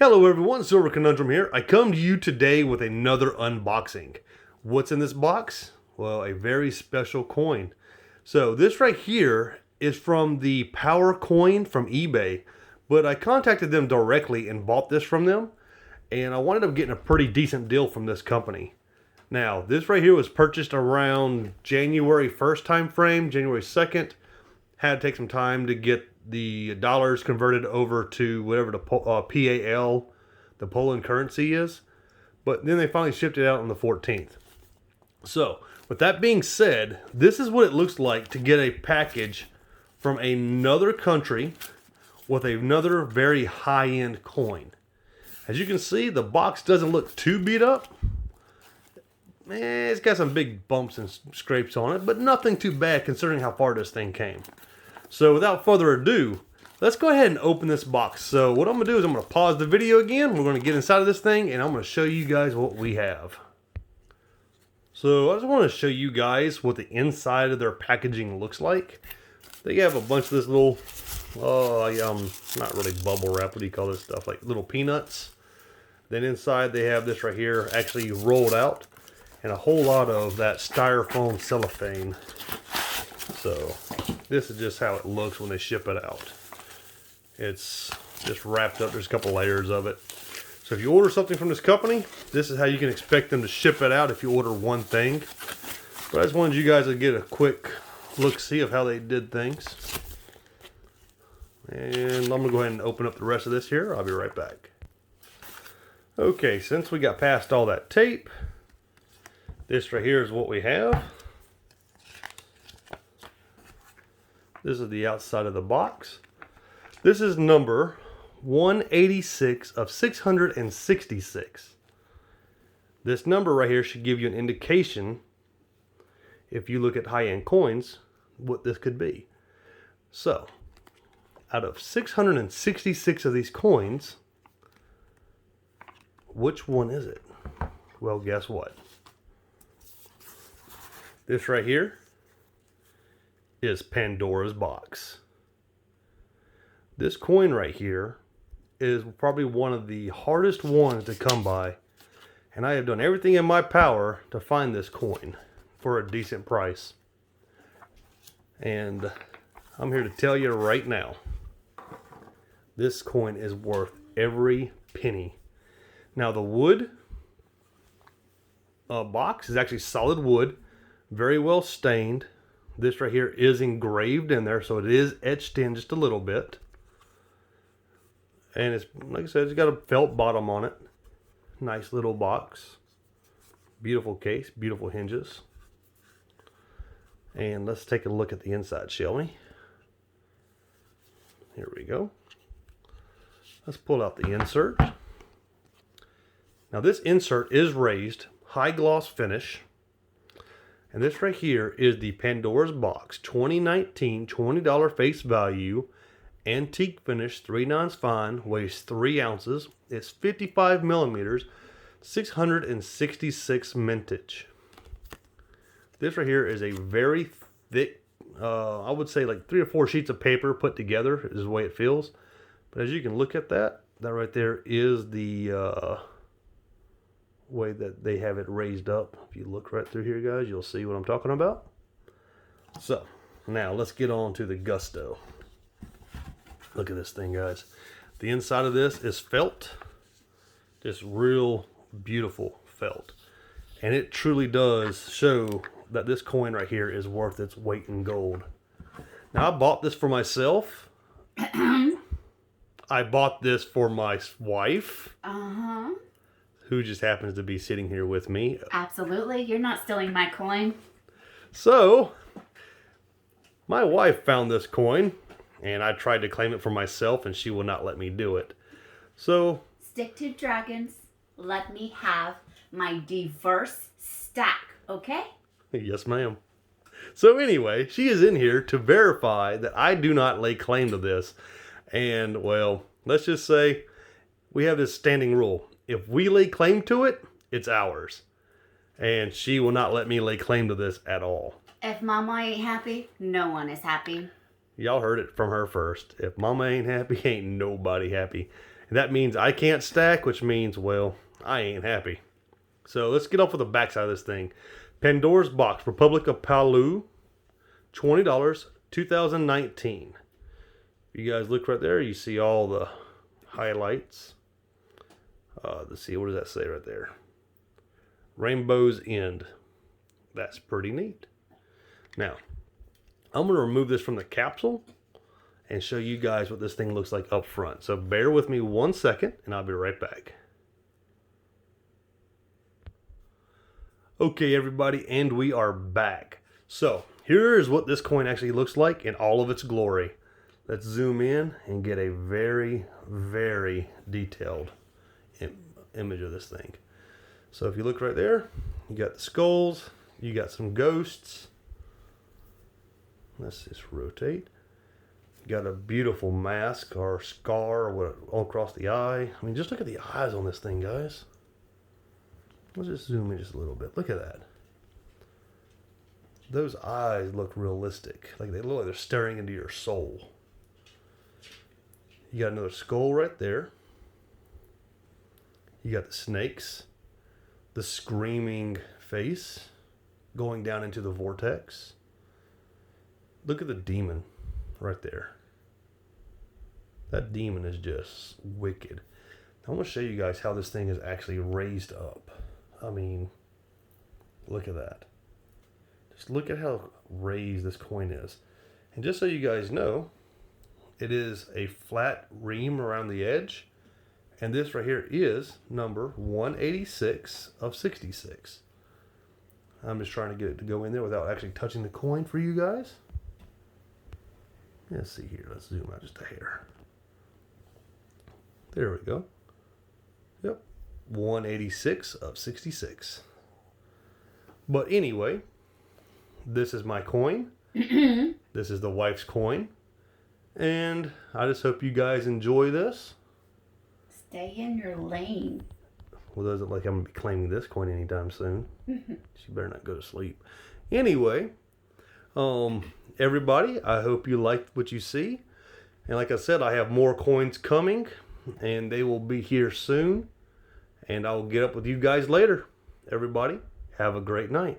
Hello everyone, Silverconundrum here. I come to you today with another unboxing. What's in this box? Well, a very special coin. So this right here is from the Power coin from eBay, but I contacted them directly and bought this from them, and I wound up getting a pretty decent deal from this company. Now, this right here was purchased around January 1st time frame, January 2nd. Had to take some time to get the dollars converted over to whatever the PAL, the Poland currency is. But then they finally shipped it out on the 14th. So, with that being said, this is what it looks like to get a package from another country with another very high-end coin. As you can see, the box doesn't look too beat up. It's got some big bumps and scrapes on it, but nothing too bad considering how far this thing came. So without further ado, let's go ahead and open this box. So what I'm going to do is I'm going to pause the video again. We're going to get inside of this thing and I'm going to show you guys what we have. So I just want to show you guys what the inside of their packaging looks like. They have a bunch of this little, not really bubble wrap, what do you call this stuff? Like little peanuts. Then inside they have this right here actually rolled out. And a whole lot of that styrofoam cellophane. So this is just how it looks when they ship it out. It's just wrapped up. There's a couple layers of it. So if you order something from this company, this is how you can expect them to ship it out if you order one thing. But I just wanted you guys to get a quick look-see of how they did things. And I'm going to go ahead and open up the rest of this here. I'll be right back. Okay, since we got past all that tape, this right here is what we have. This is the outside of the box. This is number 186 of 666. This number right here should give you an indication, if you look at high-end coins, what this could be. So, out of 666 of these coins, which one is it? Well, guess what? This right here is Pandora's Box. This coin right here is probably one of the hardest ones to come by, and I have done everything in my power to find this coin for a decent price. And I'm here to tell you right now, this coin is worth every penny. Now the wood box is actually solid wood, very well stained. This right here is engraved in there, so it is etched in just a little bit. And it's, like I said, it's got a felt bottom on it. Nice little box. Beautiful case, beautiful hinges. And let's take a look at the inside, shall we? Here we go. Let's pull out the insert. Now this insert is raised, high gloss finish. And this right here is the Pandora's Box 2019 $20 face value, antique finish, 3/9 fine, weighs 3 ounces. It's 55 millimeters, 666 mintage. This right here is a very thick, I would say like 3 or 4 sheets of paper put together is the way it feels. But as you can look at that right there is the way that they have it raised up. If you look right through here, guys, you'll see what I'm talking about. So now let's get on to the gusto. Look at this thing, guys. The inside of this is felt, just real beautiful felt, and it truly does show that this coin right here is worth its weight in gold. Now I bought this for myself. I bought this for my wife. Who just happens to be sitting here with me. Absolutely. You're not stealing my coin. So, my wife found this coin, and I tried to claim it for myself, and she will not let me do it. So, stick to dragons. Let me have my diverse stack, okay? Yes, ma'am. So anyway, she is in here to verify that I do not lay claim to this. And, well, let's just say we have this standing rule. If we lay claim to it, it's ours. And she will not let me lay claim to this at all. If Mama ain't happy, no one is happy. Y'all heard it from her first. If Mama ain't happy, ain't nobody happy. And that means I can't stack, which means, well, I ain't happy. So let's get off with the backside of this thing. Pandora's Box, Republic of Palau, $20, 2019. You guys look right there, you see all the highlights. Let's see, what does that say right there? Rainbow's End. That's pretty neat. Now, I'm going to remove this from the capsule and show you guys what this thing looks like up front. So bear with me 1 second and I'll be right back. Okay, everybody, and we are back. So here is what this coin actually looks like in all of its glory. Let's zoom in and get a very, very detailed image of this thing. So if you look right there, you got the skulls, you got some ghosts. Let's just rotate. You got a beautiful mask or scar all across the eye. I mean, just look at the eyes on this thing, guys. Let's just zoom in just a little bit. Look at that. Those eyes look realistic. Like they look like they're staring into your soul. You got another skull right there. You got the snakes. The screaming face going down into the vortex. Look at the demon right there. That demon is just wicked. I want to show you guys how this thing is actually raised up. I mean, look at that. Just look at how raised this coin is. And just so you guys know, it is a flat ream around the edge. And this right here is number 186 of 66. I'm just trying to get it to go in there without actually touching the coin for you guys. Let's see here. Let's zoom out just a hair. There we go. Yep. 186 of 66. But anyway, this is my coin. This is the wife's coin. And I just hope you guys enjoy this. Stay in your lane. Well, doesn't like I'm going to be claiming this coin anytime soon. She better not go to sleep. Anyway, everybody, I hope you liked what you see. And like I said, I have more coins coming. And they will be here soon. And I will get up with you guys later. Everybody, have a great night.